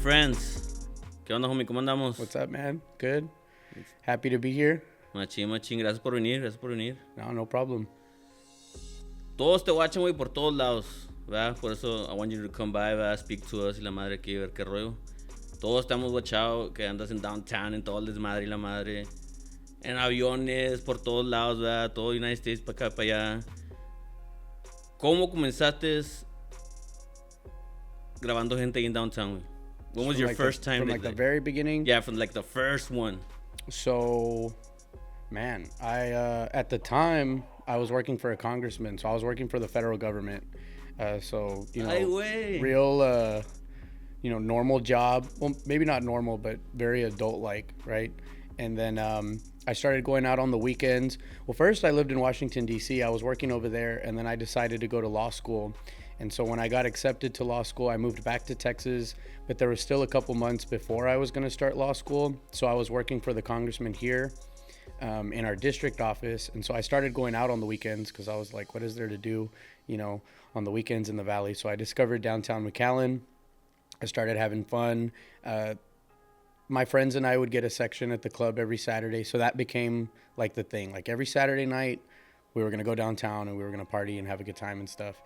Franz. ¿Qué onda, homie? ¿Cómo andamos? What's up, man? Good. Happy to be here. Machín. Gracias por venir. No problem. Todos te watchan, güey, por todos lados, ¿verdad? Por eso I want you to come by, ¿verdad? Speak to us y la madre aquí, ver qué rollo. Todos estamos watchados, que andas en downtown, en todo el desmadre y la madre. En aviones, por todos lados, ¿verdad? Todo United States, para acá, para allá. ¿Cómo comenzaste grabando gente ahí en downtown, güey? When was your first time? From the very beginning? Yeah, from like the first one. So, man, I at the time I was working for a congressman, so I was working for the federal government. So you know, real normal job. Well, maybe not normal, but very adult-like, right? And then I started going out on the weekends. Well, first I lived in Washington, D.C. I was working over there, and then I decided to go to law school. And so when I got accepted to law school, I moved back to Texas, but there was still a couple months before I was going to start law school. So I was working for the congressman here in our district office. And so I started going out on the weekends because I was like, what is there to do, on the weekends in the Valley? So I discovered Downtown Mcallen. I started having fun. My friends and I would get a section at the club every Saturday. So that became like the thing. Like every Saturday night, we were going to go downtown and we were going to party and have a good time and stuff.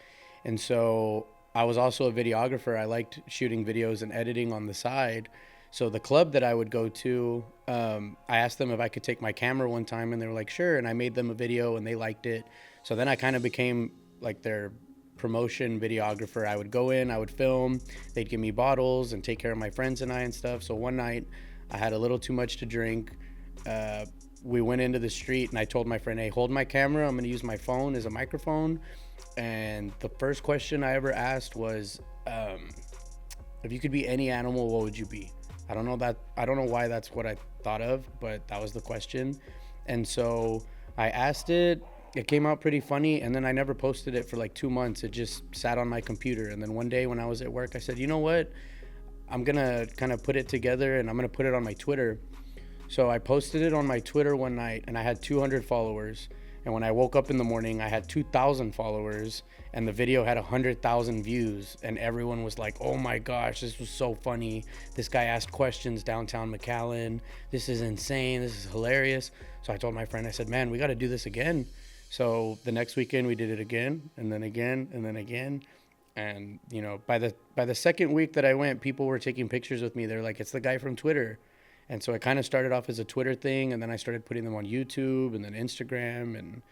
And so I was also a videographer. I liked shooting videos and editing on the side. So the club that I would go to, I asked them if I could take my camera one time, and they were like, sure. And I made them a video and they liked it. So then I kind of became like their promotion videographer. I would go in, I would film, they'd give me bottles and take care of my friends and I and stuff. So one night I had a little too much to drink. We went into the street and I told my friend, hey, hold my camera. I'm going to use my phone as a microphone. And the first question I ever asked was, if you could be any animal, what would you be? I don't know why that's what I thought of, but that was the question. And so I asked it. It came out pretty funny, and then I never posted it for like 2 months. It just sat on my computer. And then one day when I was at work, I said, you know what? I'm going to kind of put it together, and I'm going to put it on my Twitter. So I posted it on my Twitter one night, and I had 200 followers. And when I woke up in the morning, I had 2,000 followers, and the video had 100,000 views. And everyone was like, oh my gosh, this was so funny. This guy asked questions downtown Mcallen. This is insane. This is hilarious. So I told my friend, I said, man, we got to do this again. So the next weekend we did it again, and then again, and then again. And, by the second week that I went, people were taking pictures with me. They're like, it's the guy from Twitter. And so it kind of started off as a Twitter thing, and then I started putting them on YouTube and then Instagram. And,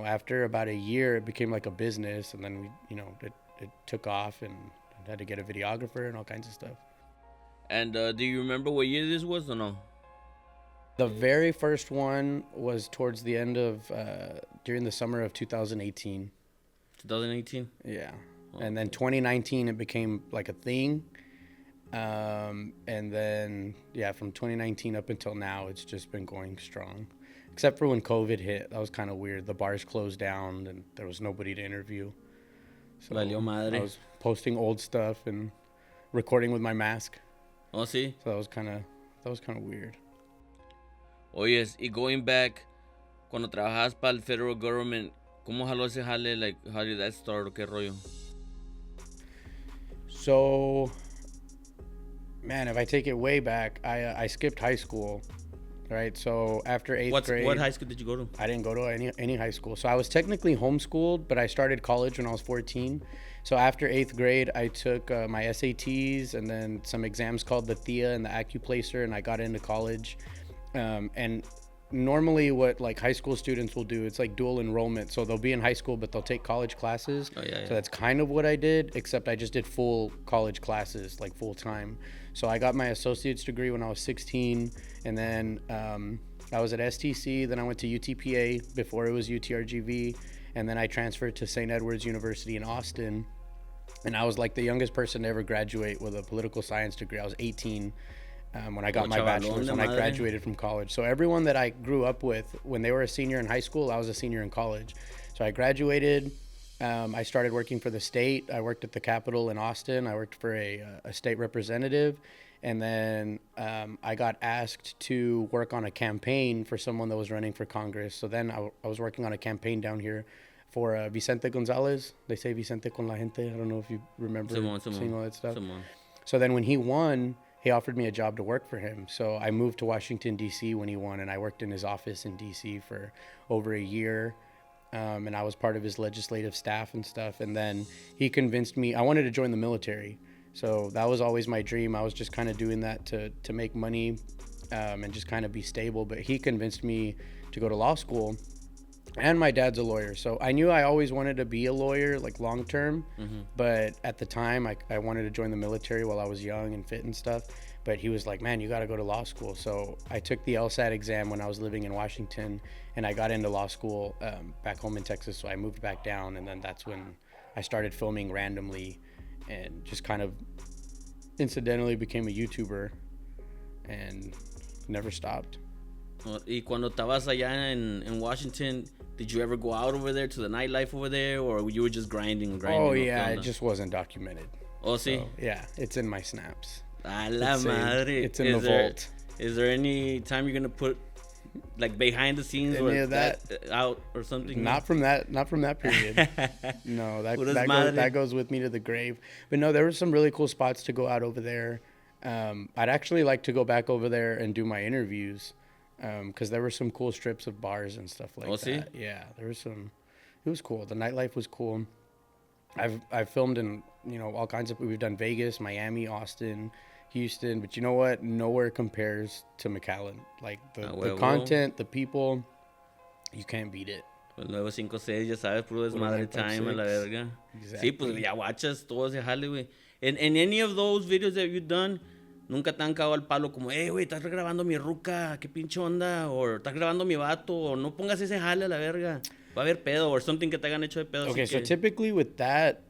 after about a year, it became like a business. And then it took off, and I had to get a videographer and all kinds of stuff. And do you remember what year this was or no? The very first one was towards the end of, during the summer of 2018. 2018? Yeah. Oh. And then 2019, it became like a thing. And then, from 2019 up until now, it's just been going strong. Except for when COVID hit. That was kind of weird. The bars closed down and there was nobody to interview. So Valió madre. I was posting old stuff and recording with my mask. Oh, sí? So that was kind of weird. Oyes, y going back, cuando trabajabas para el federal government, ¿cómo jaló ese jale? Like, how did that start? ¿Qué rollo? So, man, if I take it way back, I skipped high school, right? So after eighth grade. What high school did you go to? I didn't go to any high school. So I was technically homeschooled, but I started college when I was 14. So after eighth grade, I took my SATs and then some exams called the THEA and the AccuPlacer, and I got into college. And normally what like high school students will do, it's like dual enrollment. So they'll be in high school, but they'll take college classes. Oh, yeah. So that's kind of what I did, except I just did full college classes, like full time. So I got my associate's degree when I was 16. And then I was at STC. Then I went to UTPA before it was UTRGV. And then I transferred to St. Edward's University in Austin. And I was like the youngest person to ever graduate with a political science degree. I was 18. When I got my bachelor's, when I graduated from college. So everyone that I grew up with, when they were a senior in high school, I was a senior in college. So I graduated. I started working for the state. I worked at the Capitol in Austin. I worked for a state representative. And then I got asked to work on a campaign for someone that was running for Congress. So then I was working on a campaign down here for Vicente Gonzalez. They say Vicente con la gente. I don't know if you remember seeing all that stuff. So then when he won, he offered me a job to work for him. So I moved to Washington, D.C. when he won, and I worked in his office in D.C. for over a year. And I was part of his legislative staff and stuff. And then he convinced me, I wanted to join the military. So that was always my dream. I was just kind of doing that to make money and just kind of be stable. But he convinced me to go to law school. And my dad's a lawyer. So I knew I always wanted to be a lawyer, like long term. But at the time, I wanted to join the military while I was young and fit and stuff. But he was like, man, you got to go to law school. So I took the LSAT exam when I was living in Washington, and I got into law school back home in Texas. So I moved back down, and then that's when I started filming randomly and just kind of incidentally became a YouTuber and never stopped. Y cuando estabas allá in Washington, did you ever go out over there to the nightlife over there, or you were just grinding? Oh, yeah, it just wasn't documented. Oh, sí? So, yeah, it's in my snaps. A la madre. It's in the vault. Is there any time you're gonna put like behind the scenes or that out or something? Not from that period. No, that goes with me to the grave. But no, there were some really cool spots to go out over there. I'd actually like to go back over there and do my interviews, because there were some cool strips of bars and stuff like that. See? Yeah, there was some. It was cool. The nightlife was cool. I've filmed in all kinds of. We've done Vegas, Miami, Austin, Houston, but you know what? Nowhere compares to McAllen. Like the content, the people, you can't beat it. Pues 956, ya sabes, puro desmadre time a la verga. Exactly. Sí, pues ya watchas todo ese jale, güey. In any of those videos that you've done, nunca te han cagado al palo como, güey, estás grabando mi ruca, qué pinche onda, o estás grabando mi vato, o no pongas ese jale a la verga. Va a haber pedo, or something que te hagan hecho de pedo. Okay, so typically with that,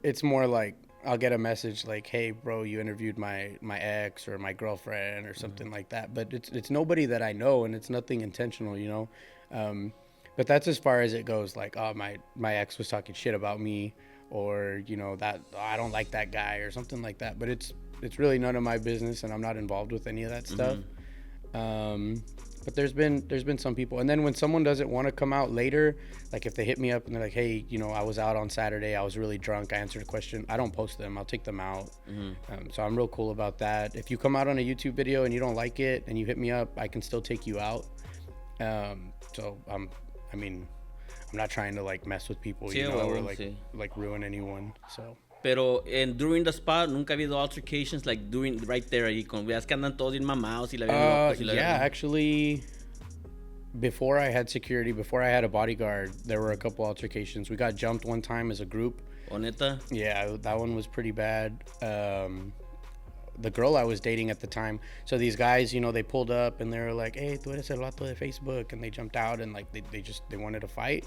it's more like, I'll get a message like, hey, bro, you interviewed my ex or my girlfriend or something like that. But it's nobody that I know, and it's nothing intentional, But that's as far as it goes. Like, oh, my ex was talking shit about me, or, that I don't like that guy or something like that. But it's really none of my business, and I'm not involved with any of that stuff. But there's been some people, and then when someone doesn't want to come out later, like if they hit me up and they're like, hey, I was out on Saturday, I was really drunk, I answered a question, I don't post them, I'll take them out. So I'm real cool about that. If you come out on a YouTube video and you don't like it and you hit me up, I can still take you out. So I'm not trying to like mess with people, or like ruin anyone. So. Pero during the spot, nunca ha habido altercations, like during right there ahí, con veas que andan todos bien mamados y la bien locos y la yeah, actually, before I had security, before I had a bodyguard, there were a couple altercations. We got jumped one time as a group. Oh, neta? Yeah, that one was pretty bad. The girl I was dating at the time, so these guys, they pulled up and they were like, hey, tú eres el vato de Facebook, and they jumped out and like they wanted to fight.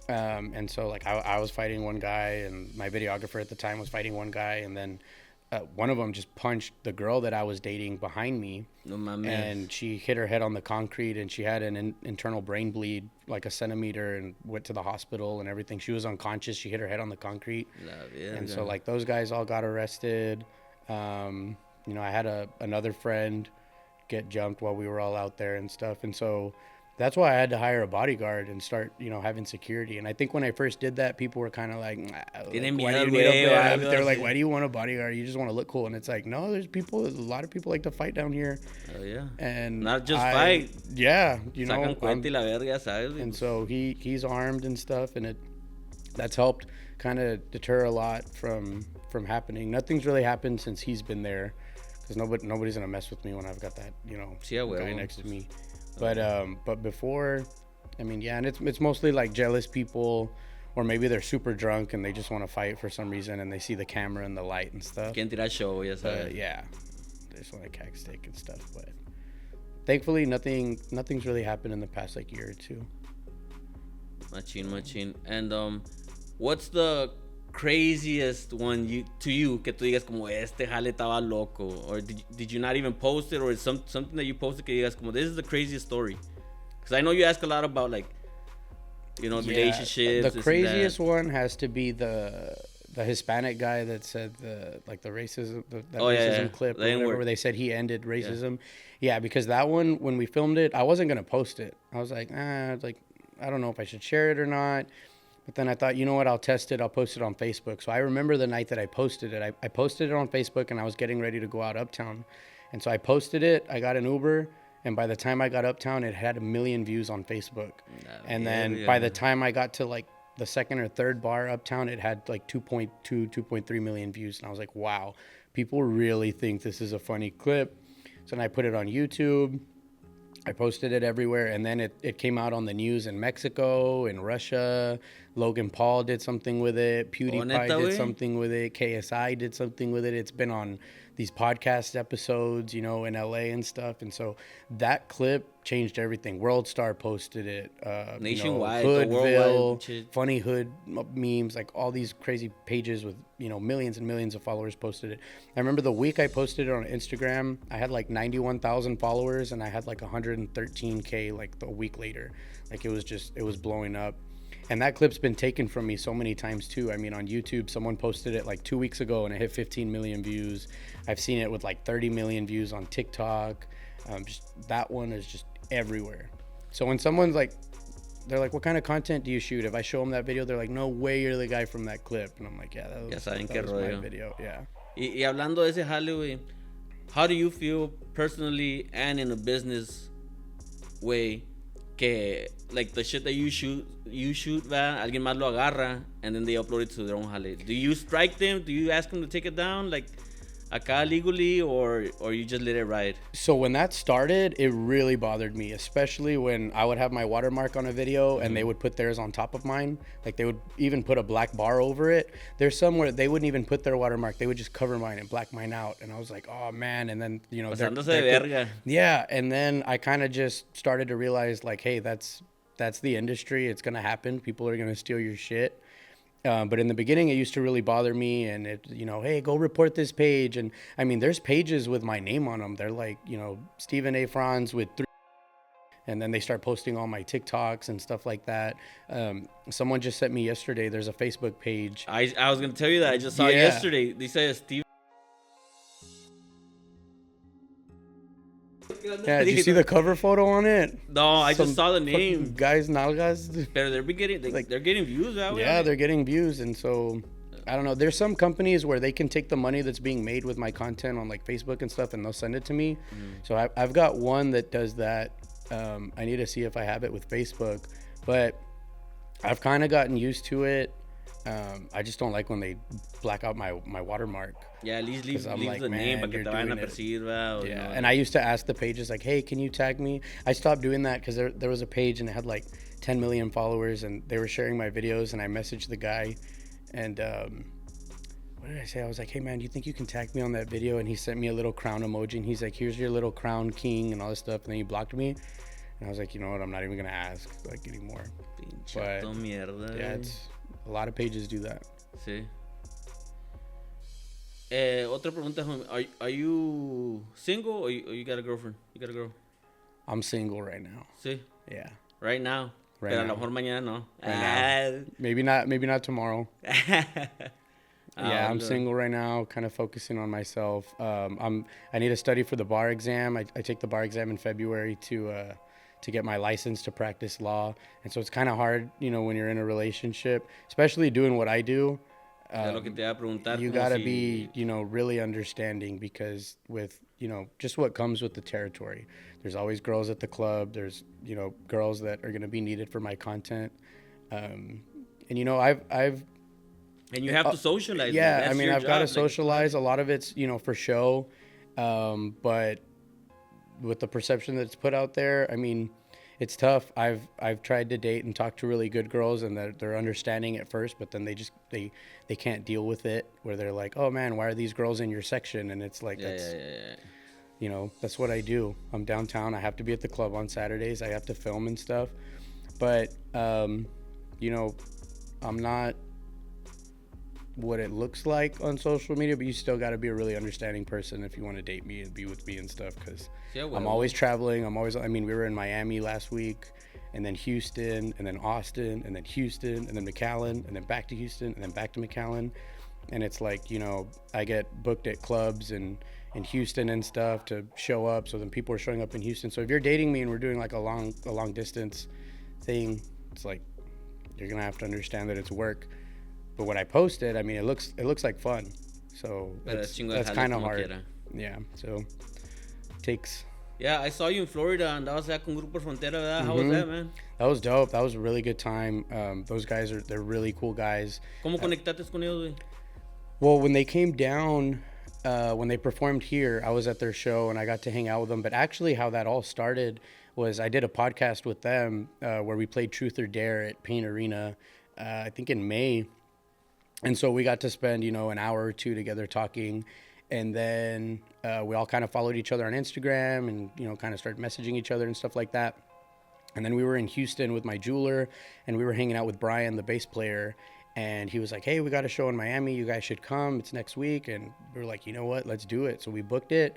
And so like I was fighting one guy, and my videographer at the time was fighting one guy, and then one of them just punched the girl that I was dating behind me. No mames. And she hit her head on the concrete, and she had an internal brain bleed like a centimeter, and went to the hospital and everything. She was unconscious. She hit her head on the concrete. And so like those guys all got arrested. I had another friend get jumped while we were all out there and stuff, and so that's why I had to hire a bodyguard and start, having security. And I think when I first did that, people were kind of like, why do you need a they're like, why do you want a bodyguard? You just want to look cool. And it's like, no, there's a lot of people like to fight down here. Oh yeah. And not just fight. Yeah, Sacan cuenta y la verga, ¿sabes? And so he's armed and stuff, and that's helped kind of deter a lot from happening. Nothing's really happened since he's been there, because nobody's gonna mess with me when I've got that guy next to me. But before, and it's mostly like jealous people, or maybe they're super drunk and they just want to fight for some reason, and they see the camera and the light and stuff. Quieren tirar show, ya sabes. Yeah, they just want to cag stick and stuff. But thankfully, nothing's really happened in the past like year or two. Machín. And what's the craziest one to you que tú digas como este jale estaba loco, or did you not even post it, or is something that you posted que digas como this is the craziest story? Because I know you ask a lot about like relationships. The craziest one has to be the Hispanic guy that said the racism racism clip or whatever, where they said he ended racism. Yeah, because that one, when we filmed it, I wasn't gonna post it. I was like, I don't know if I should share it or not. But then I thought, you know what, I'll test it. I'll post it on Facebook. So I remember the night that I posted it. I posted it on Facebook, and I was getting ready to go out uptown. And so I posted it. I got an Uber. And by the time I got uptown, it had 1 million views on Facebook. And then by the time I got to like the second or third bar uptown, it had like 2.3 million views. And I was like, wow, people really think this is a funny clip. So then I put it on YouTube. I posted it everywhere, and then it came out on the news in Mexico, in Russia. Logan Paul did something with it. PewDiePie did something with it. KSI did something with it. It's been on these podcast episodes, you know, in LA and stuff. And so that clip changed everything. World Star posted it. Nationwide, you know, Hoodville, Funny Hood memes, like all these crazy pages with, you know, millions and millions of followers posted it. I remember the week I posted it on Instagram, I had like 91,000 followers, and I had like 113K like a week later. Like it was blowing up. And that clip's been taken from me so many times too. I mean, on YouTube, someone posted it like 2 weeks ago and it hit 15 million views. I've seen it with like 30 million views on TikTok. That one is just everywhere. So when someone's like, they're like, what kind of content do you shoot? If I show them that video, they're like, no way you're the guy from that clip. And I'm like, yeah, that was my video. Yeah. Y hablando de ese jale, güey, how do you feel personally and in a business way que like the shit that you shoot, va, alguien más lo agarra and then they upload it to their own jale? Do you strike them? Do you ask them to take it down like acá legally, or you just let it ride? So when that started, it really bothered me, especially when I would have my watermark on a video and they would put theirs on top of mine. Like they would even put a black bar over it. There's some where they wouldn't even put their watermark. They would just cover mine and black mine out. And I was like, oh man. And then, you know, yeah. And then I kind of just started to realize like, hey, that's the industry. It's going to happen. People are going to steal your shit. But in the beginning, it used to really bother me, and it, you know, hey, go report this page. And I mean, there's pages with my name on them. They're like, you know, Steven Franz with 3, and then they start posting all my TikToks and stuff like that. Someone just sent me yesterday, there's a Facebook page. I was going to tell you that. I just saw it yesterday. They say Steven. Yeah, did you see the cover photo on it? No, I just saw the name. Guys, nalgas. But they're getting views that way. Yeah, they're getting views, and so I don't know. There's some companies where they can take the money that's being made with my content on like Facebook and stuff, and they'll send it to me. So I've got one that does that. I need to see if I have it with Facebook, but I've kind of gotten used to it. I just don't like when they black out my watermark. Yeah, at least leave like, the name, para que te vayan a perseguir, yeah, no. And I used to ask the pages like, hey, can you tag me? I stopped doing that because there was a page and it had like 10 million followers and they were sharing my videos, and I messaged the guy and what did I say? I was like, hey man, do you think you can tag me on that video? And he sent me a little crown emoji, and he's like, here's your little crown king and all this stuff, and then he blocked me. And I was like, you know what, I'm not even gonna ask like anymore. But mierda, yeah, it's a lot of pages do that. Sí. Otra pregunta, homie. Are you single or you got a girlfriend? You got a girl? I'm single right now. Sí. Yeah. Right now. Right Pero now. a lo mejor mañana no. Right now. Maybe not tomorrow. Yeah, I'm single right now, kind of focusing on myself. I need to study for the bar exam. I take the bar exam in February to get my license to practice law. And so it's kind of hard, you know, when you're in a relationship, especially doing what I do. You got to be, you know, really understanding, because with, you know, just what comes with the territory. There's always girls at the club. There's, you know, girls that are going to be needed for my content. And, you know, I've and you have to socialize. Yeah, I mean, I've got to socialize. A lot of it's, you know, for show. But with the perception that's put out there, I mean, it's tough. I've tried to date and talk to really good girls, and they're understanding at first, but then they can't deal with it, where they're like, oh man, why are these girls in your section? And it's like, you know, that's what I do. I'm downtown. I have to be at the club on Saturdays. I have to film and stuff. But, you know, I'm not what it looks like on social media, but you still got to be a really understanding person if you want to date me and be with me and stuff, because I'm always traveling. I mean, we were in Miami last week, and then Houston, and then Austin, and then Houston, and then McAllen, and then back to Houston, and then back to McAllen. And it's like, you know, I get booked at clubs in Houston and stuff to show up, so then people are showing up in Houston. So if you're dating me and we're doing like a long distance thing, it's like, you're gonna have to understand that it's work. But when I post it, I mean, it looks like fun. So that's kind of hard. Yeah. So takes. Yeah, I saw you in Florida, and that was con Grupo Frontera, ¿verdad? How was that, man? That was dope. That was a really good time. Those guys they're really cool guys. ¿Cómo conectaste con ellos, güey? Well, when they came down, when they performed here, I was at their show and I got to hang out with them. But actually, how that all started was I did a podcast with them where we played Truth or Dare at Paint Arena, I think in May. And so we got to spend, an hour or two together talking. And then we all kind of followed each other on Instagram and, kind of started messaging each other and stuff like that. And then we were in Houston with my jeweler and we were hanging out with Brian, the bass player. And he was like, hey, we got a show in Miami. You guys should come. It's next week. And we were like, you know what? Let's do it. So we booked it.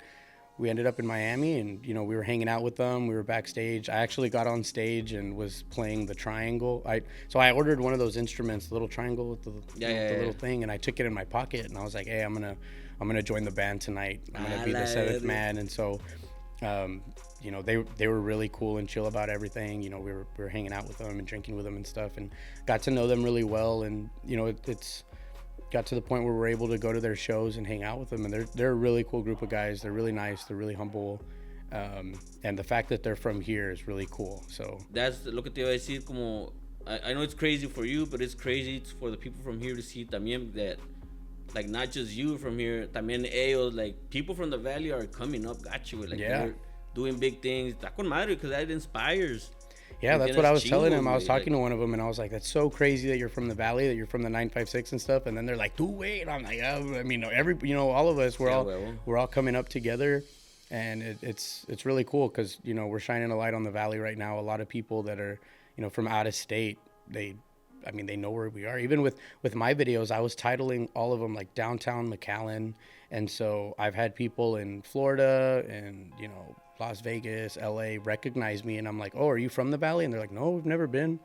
We ended up in Miami and, we were hanging out with them. We were backstage. I actually got on stage and was playing the triangle. So I ordered one of those instruments, the little triangle with the little thing. And I took it in my pocket and I was like, hey, I'm going to join the band tonight. I'm going to be the seventh man. And so, they were really cool and chill about everything. We were hanging out with them and drinking with them and stuff and got to know them really well. And, it's got to the point where we're able to go to their shows and hang out with them. And they're a really cool group of guys. They're really nice. They're really humble. And the fact that they're from here is really cool. So that's lo que te iba a decir. Como I know it's crazy for you, but it's crazy for the people from here to see también that, like, not just you from here, también ellos, like, people from the valley are coming up, got you, like, they're doing big things. Está con madre, because that inspires. Yeah, that's what I was telling him. I was talking to one of them, and I was like, that's so crazy that you're from the valley, that you're from the 956 and stuff. And then they're like, dude, wait. I'm like, all of us, we're all coming up together. And it's really cool because, we're shining a light on the valley right now. A lot of people that are, from out of state, they know where we are. Even with my videos, I was titling all of them like Downtown Mcallen. And so I've had people in Florida and, Las Vegas, LA recognize me. And I'm like, oh, are you from the valley? And they're like, no, we've never been.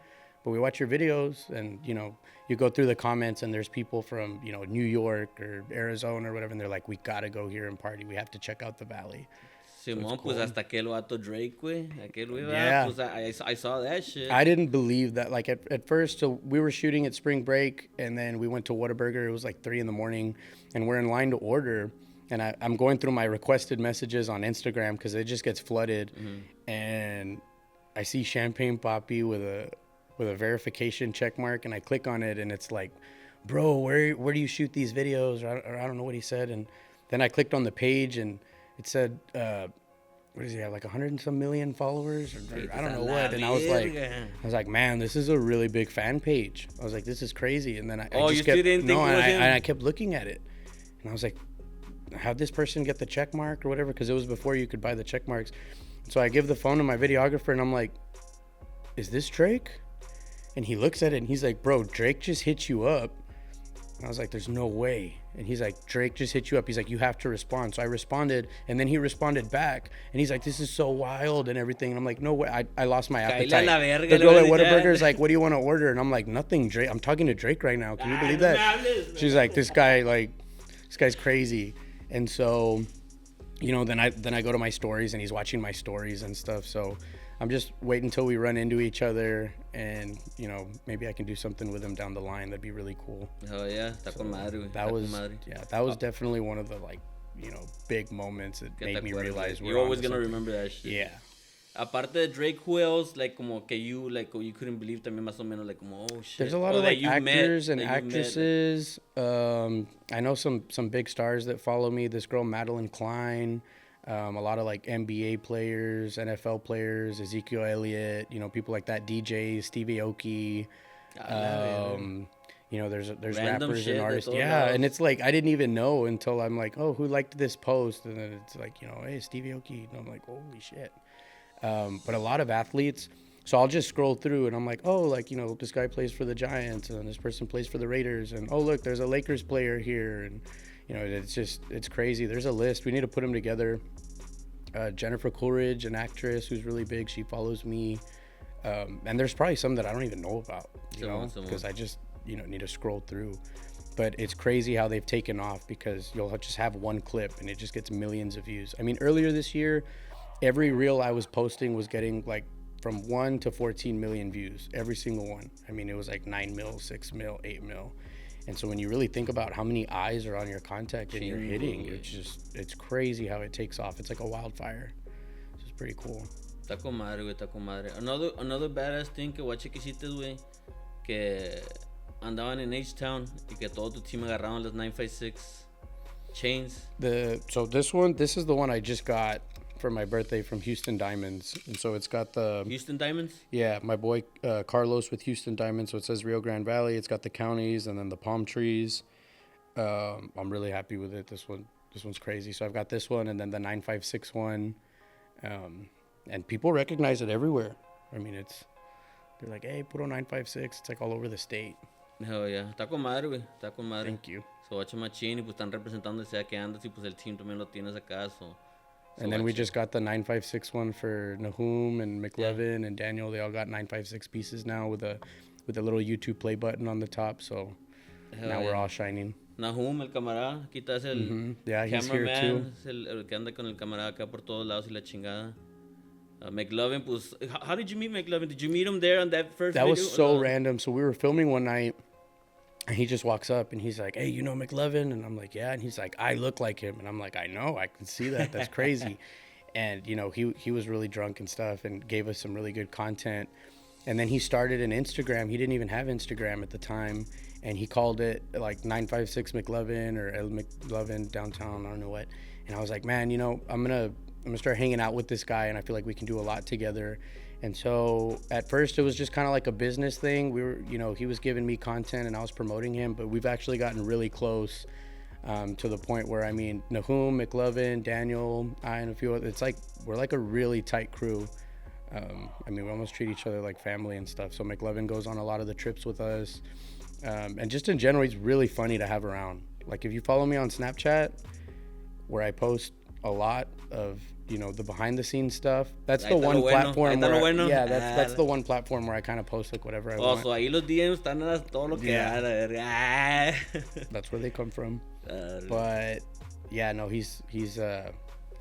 But we watch your videos. And, you go through the comments and there's people from, New York or Arizona or whatever. And they're like, we got to go here and party. We have to check out the valley. Simón, pues hasta aquel vato Drake, güey. Aquel güey, yeah. Pues I saw that shit. I didn't believe that. Like, at first, so we were shooting at spring break, and then we went to Whataburger. It was like 3 a.m, and we're in line to order. And I'm going through my requested messages on Instagram because it just gets flooded. Mm-hmm. And I see Champagne Papi with a verification check mark, and I click on it, and it's like, bro, where do you shoot these videos? Or I don't know what he said. And then I clicked on the page, and it said, what does he have, like 100 and some million followers? Or I don't know what. And I was like, man, this is a really big fan page. I was like, this is crazy. And then I kept looking at it. And I was like, how'd this person get the check mark or whatever? Because it was before you could buy the check marks. So I give the phone to my videographer, and I'm like, is this Drake? And he looks at it, and he's like, bro, Drake just hit you up. And I was like, there's no way. And he's like, Drake just hit you up. He's like, you have to respond. So I responded, and then he responded back. And he's like, this is so wild and everything. And I'm like, no way. I lost my appetite. The girl at Whataburger's like, what do you want to order? And I'm like, nothing, Drake. I'm talking to Drake right now. Can you believe that? She's like, this guy's crazy. And so, then I go to my stories, and he's watching my stories and stuff. So I'm just waiting until we run into each other, and maybe I can do something with him down the line. That'd be really cool. Oh yeah, está con madre. That was definitely one of the big moments that made me realize you're always gonna remember that shit. Yeah. Aparte de Drake, who else como que you couldn't believe también más o menos oh shit. There's a lot of actors and actresses. I know some big stars that follow me. This girl Madeline Klein. A lot of NBA players, NFL players, Ezekiel Elliott, people like that, DJs, Stevie Aoki. There's rappers and artists. Yeah, and it's like I didn't even know until I'm like, oh, who liked this post? And then it's like, hey, Stevie Aoki. And I'm like, holy shit. But a lot of athletes. So I'll just scroll through and I'm like, oh, this guy plays for the Giants and this person plays for the Raiders. And, oh, look, there's a Lakers player here. And, it's crazy. There's a list. We need to put them together. Jennifer Coolidge, an actress who's really big. She follows me. And there's probably some that I don't even know about, because I just, need to scroll through. But it's crazy how they've taken off because you'll just have one clip and it just gets millions of views. I mean, earlier this year, every reel I was posting was getting from 1 to 14 million views, every single one. I mean, it was like 9 mil, 6 mil, 8 mil. And so when you really think about how many eyes are on your content and you're hitting, it's crazy how it takes off. It's like a wildfire. So it's pretty cool. Está con madre, güey, está con madre. Another badass thing que guache que hiciste, güey, que andaban en H-Town y que todo tu team agarraron las 956 chains. So this is the one I just got for my birthday from Houston Diamonds. And so it's got the Houston Diamonds? Yeah, my boy Carlos with Houston Diamonds. So it says Rio Grande Valley. It's got the counties and then the palm trees. I'm really happy with it. This one's crazy. So I've got this one and then the 956 one. And people recognize it everywhere. I mean, they're like, hey, puro 956. It's like all over the state. Hell yeah. Está con madre, güey. Está con madre. Thank you. So, guache machín y pues están representando sea que andas y pues el team también lo tienes acá, so and then we just got the 956 one for Nahum and McLevin and Daniel. They all got 956 pieces now with a little YouTube play button on the top. So now we're all shining. Nahum, el camarada, aquí está el he's here too. Es el que anda con el camarada acá por todos lados y la chingada. McLovin, pues, how did you meet McLovin? Did you meet him there on that first video? That was so random. So we were filming one night. And he just walks up and he's like, hey, you know McLovin? And I'm like, yeah. And he's like, I look like him. And I'm like, I know. I can see that. That's crazy. And, you know, he was really drunk and stuff and gave us some really good content. And then he started an Instagram. He didn't even have Instagram at the time. And he called it like 956 McLovin or El McLovin Downtown. I don't know what. And I was like, man, you know, I'm going to start hanging out with this guy. And I feel like we can do a lot together. And so at first it was just kind of like a business thing. We were, you know, he was giving me content and I was promoting him, but we've actually gotten really close to the point where, I mean, Nahum, McLovin, Daniel, I, and a few others, it's like, we're like a really tight crew. I mean, we almost treat each other like family and stuff. So McLovin goes on a lot of the trips with us. And just in general, he's really funny to have around. Like if you follow me on Snapchat, where I post a lot of, you know, the behind the scenes stuff. That's the one platform where that's the one platform where I kind of post like whatever I want. So ahí los DMs están todo lo que That's where they come from. But yeah, no, he's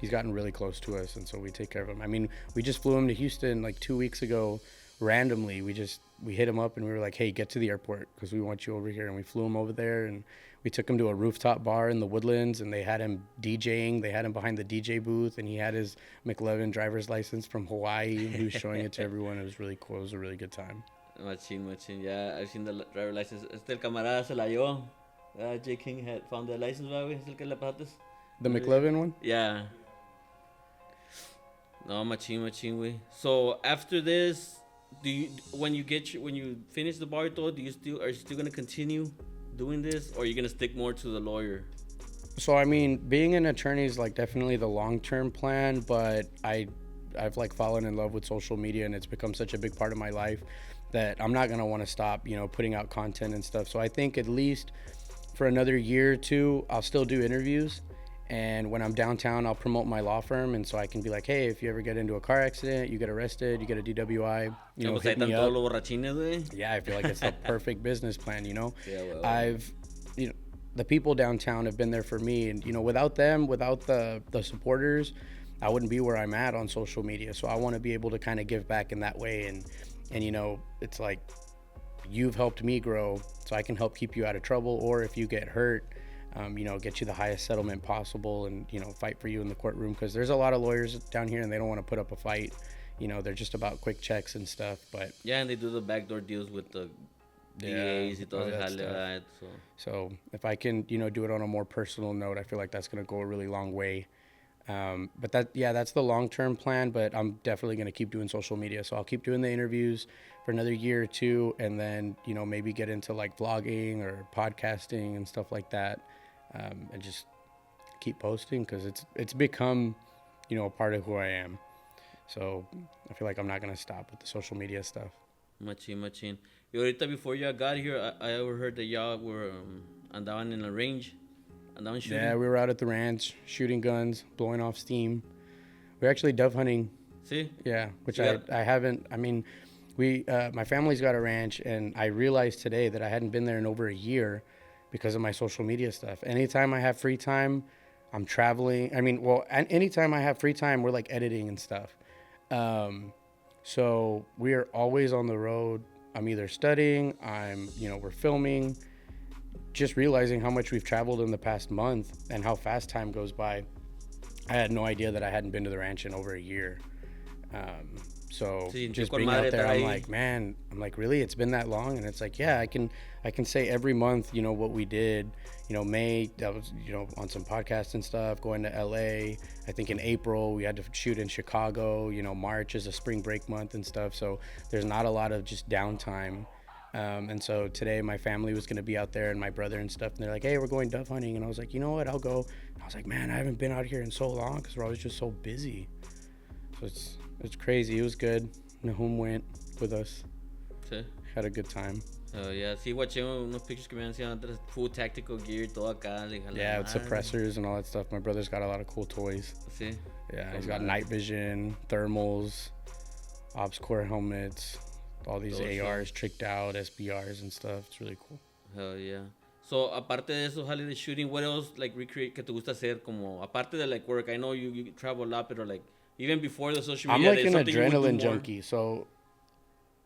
gotten really close to us, and so we take care of him. I mean, we just flew him to Houston like 2 weeks ago randomly. We hit him up and we were like, hey, get to the airport because we want you over here. And we flew him over there and we took him to a rooftop bar in the Woodlands and they had him DJing. They had him behind the DJ booth and he had his McLevin driver's license from Hawaii. And he was showing it to everyone. It was really cool. It was a really good time. Machine. Yeah, I've seen the driver's license. El camarada se la llevó. Jking had found the license, ¿Es el que le pasaste? The McLevin one? Yeah. No, machine, güey. So after this, when you finish the bar, are you still gonna continue doing this, or are you gonna stick more to the lawyer? So I mean, being an attorney is like definitely the long-term plan, but I've like fallen in love with social media and it's become such a big part of my life that I'm not gonna want to stop, you know, putting out content and stuff. So I think at least for another year or two, I'll still do interviews. And when I'm downtown, I'll promote my law firm. And so I can be like, hey, if you ever get into a car accident, you get arrested, you get a DWI, you know, hit me up. Yeah, I feel like it's the perfect business plan, you know. You know, the people downtown have been there for me. And, you know, without them, without the supporters, I wouldn't be where I'm at on social media. So I want to be able to kind of give back in that way. And, you know, it's like you've helped me grow, so I can help keep you out of trouble. Or if you get hurt, you know, get you the highest settlement possible and, you know, fight for you in the courtroom. Because there's a lot of lawyers down here and they don't want to put up a fight. You know, they're just about quick checks and stuff. But yeah, and they do the backdoor deals with the DAs and all that. So if I can, you know, do it on a more personal note, I feel like that's going to go a really long way. But that's the long-term plan. But I'm definitely going to keep doing social media. So I'll keep doing the interviews for another year or two. And then, you know, maybe get into like vlogging or podcasting and stuff like that. And just keep posting because it's become, you know, a part of who I am. So I feel like I'm not going to stop with the social media stuff. Machine. Y ahorita before y'all got here, I overheard that y'all were andaban in a range. Andaban shooting. Yeah, we were out at the ranch shooting guns, blowing off steam. We're actually dove hunting. See? Yeah, which I haven't. I mean, my family's got a ranch, and I realized today that I hadn't been there in over a year because of my social media stuff. Anytime I have free time, I'm traveling. I mean, well, anytime I have free time, we're like editing and stuff. So we are always on the road. I'm either studying, we're filming. Just realizing how much we've traveled in the past month and how fast time goes by. I had no idea that I hadn't been to the ranch in over a year. So just being out there, I'm like, man, really? It's been that long? And it's like, yeah, I can say every month, what we did. May, that was, on some podcasts and stuff, going to LA. I think in April, we had to shoot in Chicago. March is a spring break month and stuff. So there's not a lot of just downtime. And so today my family was going to be out there and my brother and stuff. And they're like, hey, we're going dove hunting. And I was like, you know what? I'll go. And I was like, man, I haven't been out here in so long because we're always just so busy. So it's crazy. It was good. Nahum went with us. Sí. Had a good time. Yeah, sí, watché unos pictures que me enseñaron, full tactical gear, todo acá. Yeah, with suppressors and all that stuff. My brother's got a lot of cool toys. Sí. Yeah, he's got night vision, thermals, ops core helmets, all these ARs tricked out, SBRs and stuff. It's really cool. Hell yeah. So, aparte de eso, Jale, de shooting, what else, recreate que te gusta hacer? Como, aparte de, work, I know you travel a lot, pero, even before the social media, I'm like an adrenaline junkie. So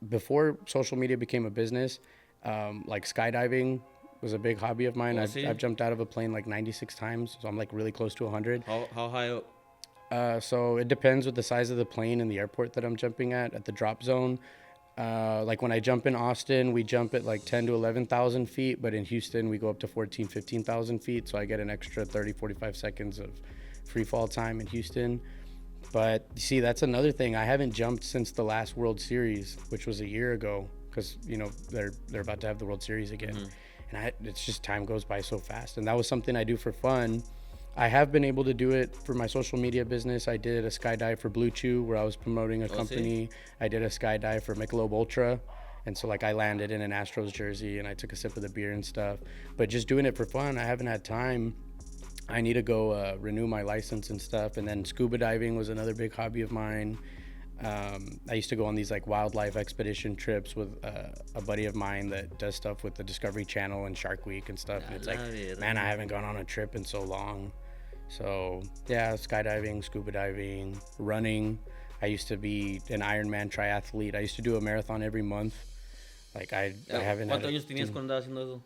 before social media became a business, skydiving was a big hobby of mine. I've jumped out of a plane 96 times, so I'm really close to 100. How high up? So it depends with the size of the plane and the airport that I'm jumping at the drop zone. When I jump in Austin, we jump at 10 to 11,000 feet, but in Houston, we go up to 14, 15,000 feet. So I get an extra 30, 45 seconds of free fall time in Houston. But you see, that's another thing. I haven't jumped since the last World Series, which was a year ago, because they're about to have the World Series again, and it's just time goes by so fast. And that was something I do for fun. I have been able to do it for my social media business. I did a skydive for Blue Chew, where I was promoting a company. I did a skydive for Michelob Ultra, and so I landed in an Astros jersey and I took a sip of the beer and stuff. But just doing it for fun, I haven't had time. I need to go renew my license and stuff. And then scuba diving was another big hobby of mine. I used to go on these wildlife expedition trips with a buddy of mine that does stuff with the Discovery Channel and Shark Week and stuff. And it's man, I haven't gone on a trip in so long. So yeah, skydiving, scuba diving, running. I used to be an Ironman triathlete. I used to do a marathon every month. I haven't had ¿Cuántos años tenías cuando andabas haciendo eso?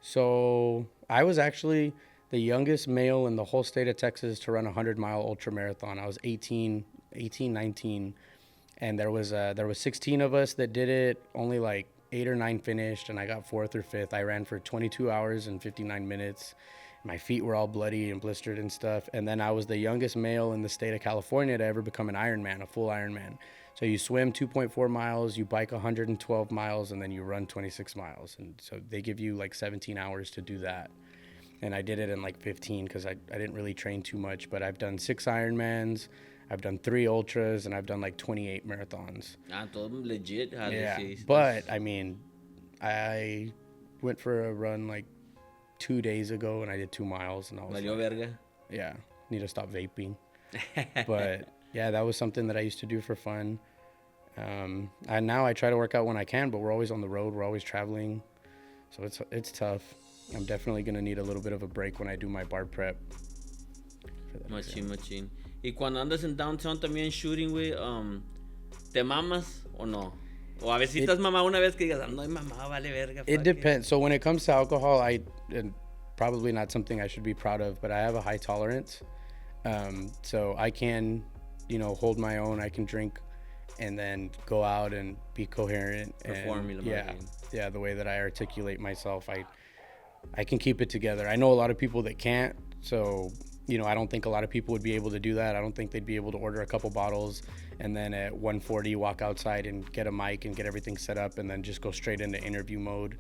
So I was actually the youngest male in the whole state of Texas to run a 100-mile ultra marathon. I was 19, and there was 16 of us that did it. Only 8 or 9 finished, and I got 4th or 5th. I ran for 22 hours and 59 minutes. My feet were all bloody and blistered and stuff. And then I was the youngest male in the state of California to ever become an Ironman, a full Ironman. So you swim 2.4 miles, you bike 112 miles, and then you run 26 miles. And so they give you 17 hours to do that. And I did it in 15 because I didn't really train too much. But I've done 6 Ironmans, I've done 3 ultras, and I've done 28 marathons. Todo legit. Yeah, but I mean, I went for a run 2 days ago, and I did 2 miles, and I was verga. Yeah, need to stop vaping. But yeah, that was something that I used to do for fun. And now I try to work out when I can, but we're always on the road, we're always traveling, so it's tough. I'm definitely going to need a little bit of a break when I do my bar prep. Machín. Y cuando andas en downtown también shooting, güey, ¿te mamas o no? O a veces estás mamado una vez que digas, no, mamá, vale verga. It depends. So when it comes to alcohol, and probably not something I should be proud of, but I have a high tolerance. So I can, hold my own. I can drink and then go out and be coherent. Perform. Yeah, the way that I articulate myself, I can keep it together. I know a lot of people that can't, so I don't think a lot of people would be able to do that. I don't think they'd be able to order a couple bottles and then at 1:40 walk outside and get a mic and get everything set up and then just go straight into interview mode.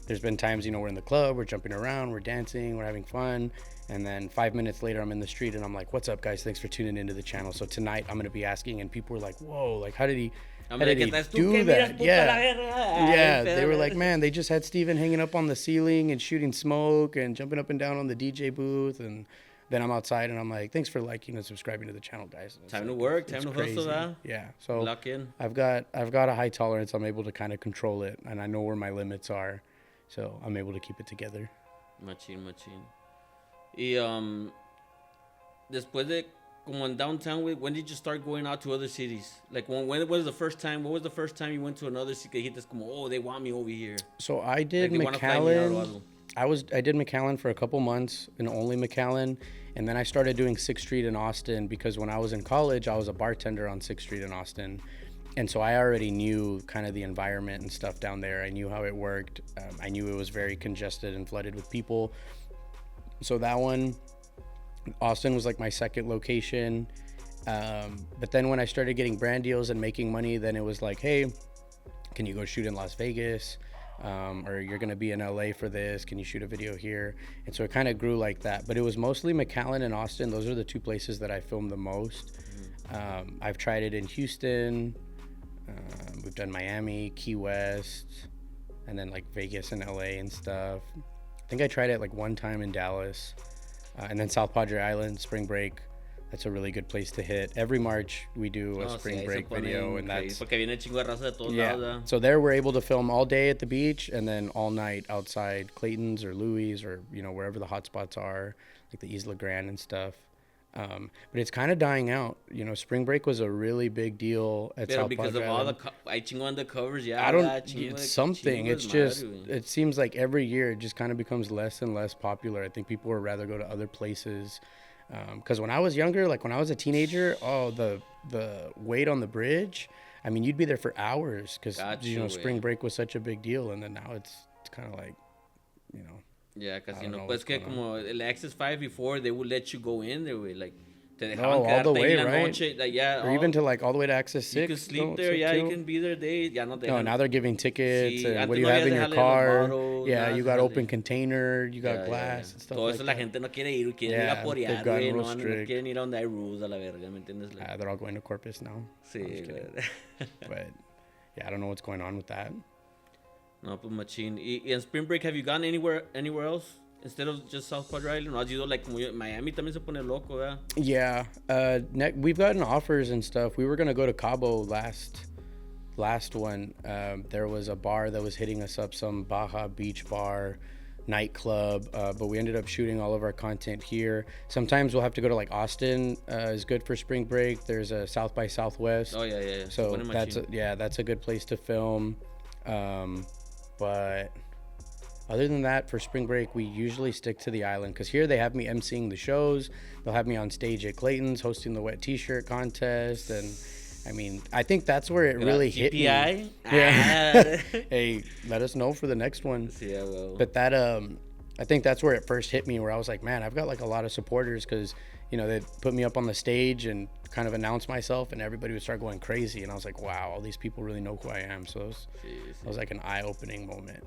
There's been times, we're in the club, we're jumping around, we're dancing, we're having fun, and then 5 minutes later I'm in the street and I'm like, what's up, guys? Thanks for tuning into the channel. So tonight I'm going to be asking, and people were like, whoa, how did he do that? Yeah, they were like, man, they just had Steven hanging up on the ceiling and shooting smoke and jumping up and down on the DJ booth. And then I'm outside and I'm like, thanks for liking and subscribing to the channel, guys. Time to work, time to hustle, huh? Yeah, so lock in. I've got a high tolerance. I'm able to kind of control it, and I know where my limits are, so I'm able to keep it together. Machín. Y después de como in downtown, when did you start going out to other cities? Like, when was the first time? What was the first time you went to another city? Que dijiste como, oh, they want me over here. So I did McAllen. I did McAllen for a couple months, and only McAllen, and then I started doing 6th Street in Austin because when I was in college, I was a bartender on 6th Street in Austin. And so I already knew kind of the environment and stuff down there. I knew how it worked. I knew it was very congested and flooded with people. So that one, Austin was like my second location. But then when I started getting brand deals and making money, then it was like, hey, can you go shoot in Las Vegas? Or you're going to be in LA for this. Can you shoot a video here? And so it kind of grew like that. But it was mostly McAllen and Austin. Those are the two places that I filmed the most. I've tried it in Houston. We've done Miami, Key West, and then like Vegas and LA and stuff. I think I tried it like one time in Dallas, and then South Padre Island, spring break. That's a really good place to hit. Every March we do a spring break video, and that's So there we're able to film all day at the beach and then all night outside Clayton's or Louis or wherever the hot spots are, like the Isla Grande and stuff. But it's kind of dying out. Spring break was a really big deal at South Padre. Because of all the on the covers, something. It's just, it seems like every year it just kind of becomes less and less popular. I think people would rather go to other places. Because when I was younger, like when I was a teenager, the wait on the bridge, I mean, you'd be there for hours because, spring break was such a big deal. And then now it's kind of like, Yeah, because, pues que como el Access 5 before, they would let you go in there, like, te dejaban all the way, right? Noche, or even to like all the way to Access 6. You can sleep there, you can be there. Now they're giving tickets, and what do you have in your car? You got open container, you got glass and stuff like that. La gente no quiere ir, quieren ir a porear, güey, no quieren ir a donde hay rules a la verga, ¿me entiendes? They're all going to Corpus now. Sí, but, I don't know what's going on with that. No, pues machine. Y en Spring Break, have you gone anywhere else instead of just South Padre Island? ¿No has ido like Miami también se pone loco, ¿verdad? Yeah. We've gotten offers and stuff. We were going to go to Cabo last one. There was a bar that was hitting us up, some Baja Beach bar, nightclub, but we ended up shooting all of our content here. Sometimes we'll have to go to like Austin, is good for Spring Break. There's a South by Southwest. Oh, yeah. So that's a good place to film. But other than that, for spring break, we usually stick to the island because here they have me emceeing the shows. They'll have me on stage at Clayton's hosting the wet t-shirt contest. And I mean, I think that's where it really hit me. Yeah. Hey, let us know for the next one. Yeah, well. But that, I think that's where it first hit me, where I was like, man, I've got like a lot of supporters because, they put me up on the stage and kind of announce myself and everybody would start going crazy. And I was like, wow, all these people really know who I am. So it was like an eye-opening moment.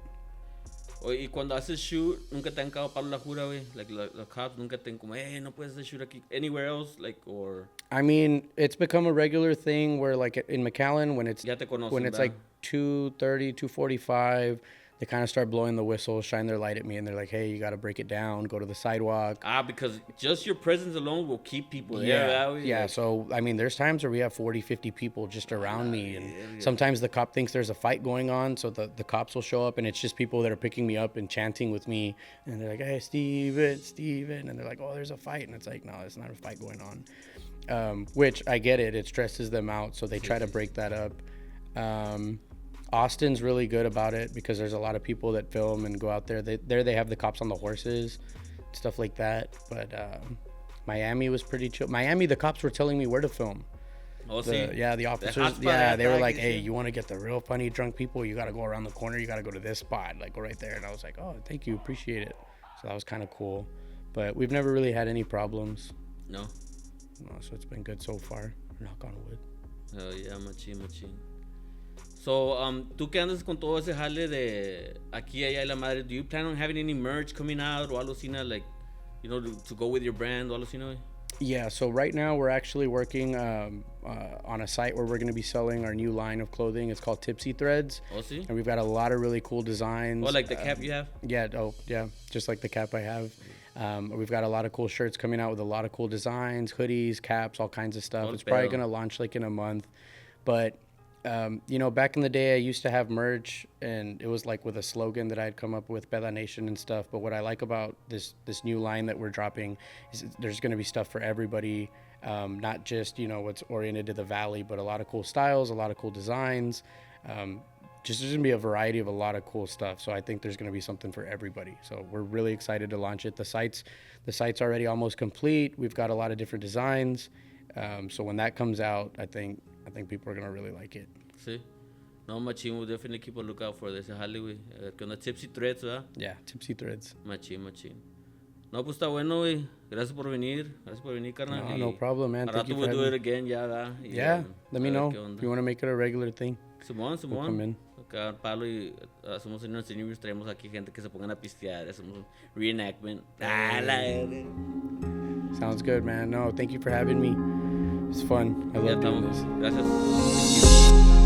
Y cuando haces shoot, nunca te han cagado palo la jura, güey. Like, the cops nunca te han como, hey, no puedes hacer shoot aquí. Anywhere else, like, or... I mean, it's become a regular thing where, like, in McAllen, when it's like 2:30, 2:45, they kind of start blowing the whistle, shine their light at me, and they're like, hey, you got to break it down, go to the sidewalk. Because just your presence alone will keep people there. Yeah, so, I mean, there's times where we have 40, 50 people just around me, and sometimes the cop thinks there's a fight going on, so the cops will show up, and it's just people that are picking me up and chanting with me, and they're like, hey, Steven, and they're like, oh, there's a fight, and it's like, no, it's not a fight going on, which I get it stresses them out, so they try to break that up. Austin's really good about it because there's a lot of people that film and go out there. They have the cops on the horses, stuff like that. But Miami was pretty chill. Miami, the cops were telling me where to film. Oh, see? Yeah, the officers. They were like, hey, you want to get the real funny drunk people? You got to go around the corner. You got to go to this spot. Like, go right there. And I was like, oh, thank you. Appreciate it. So that was kind of cool. But we've never really had any problems. No, so it's been good so far. Knock on wood. Oh, yeah, machín. So, tú que andas con todo ese jale de aquí, allá y la madre, do you plan on having any merch coming out or algo así, like, to go with your brand or algo así? Yeah, so right now we're actually working on a site where we're going to be selling our new line of clothing. It's called Tipsy Threads. Oh, see? And we've got a lot of really cool designs. Oh, like the cap you have? Yeah, just like the cap I have. We've got a lot of cool shirts coming out with a lot of cool designs, hoodies, caps, all kinds of stuff. It's probably going to launch like in a month. But... back in the day, I used to have merch, and it was like with a slogan that I'd come up with, Peda Nation and stuff. But what I like about this new line that we're dropping is there's going to be stuff for everybody. Not just, what's oriented to the valley, but a lot of cool styles, a lot of cool designs. Just there's going to be a variety of a lot of cool stuff. So I think there's going to be something for everybody. So we're really excited to launch it. The site's already almost complete. We've got a lot of different designs. So when that comes out, I think people are going to really like it. Sí. No, machín, we'll definitely keep a lookout for this. Jale, güey. Con the Tipsy Threads, ¿verdad? Yeah, Tipsy Threads. Machín. No, pues está bueno, güey. Gracias por venir, carnal. No problem, man. Thank you for having me. Do it again, ya, ¿verdad? Yeah, let me know if you want to make it a regular thing. Simón. We'll come in. Acá Pablo y hacemos en nuestros interviews, traemos aquí gente que se pongan a pistear, hacemos un reenactment. Sounds good, man. No, thank you for having me. It's fun. I love doing this. Gracias.